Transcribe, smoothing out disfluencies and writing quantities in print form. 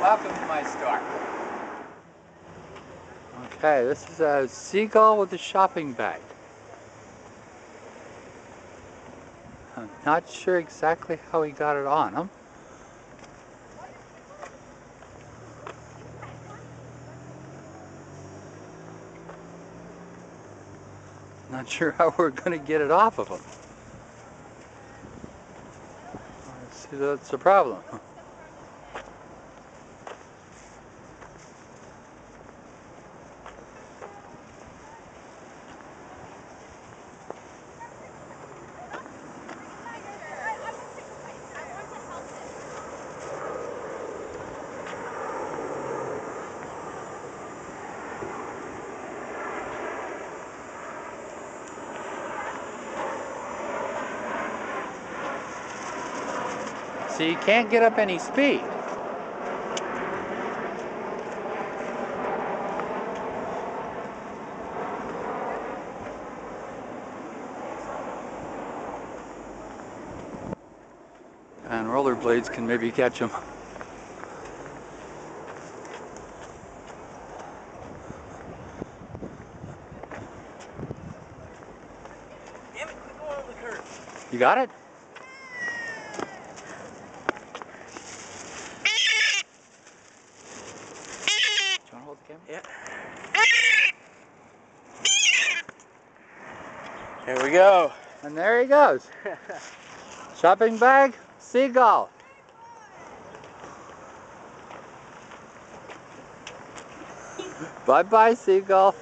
Welcome to my store. Okay, this is a Seagull with a shopping bag. I'm not sure exactly how he got it on him. Not sure how we're going to get it off of him. See, that's the problem. So you can't get up any speed. And rollerblades can maybe catch him. Damn it, quit going on the curb. You got it? Do you want to hold the camera? Yeah. Here we go. And there he goes. Shopping bag, Seagull. Bye-bye, Seagull.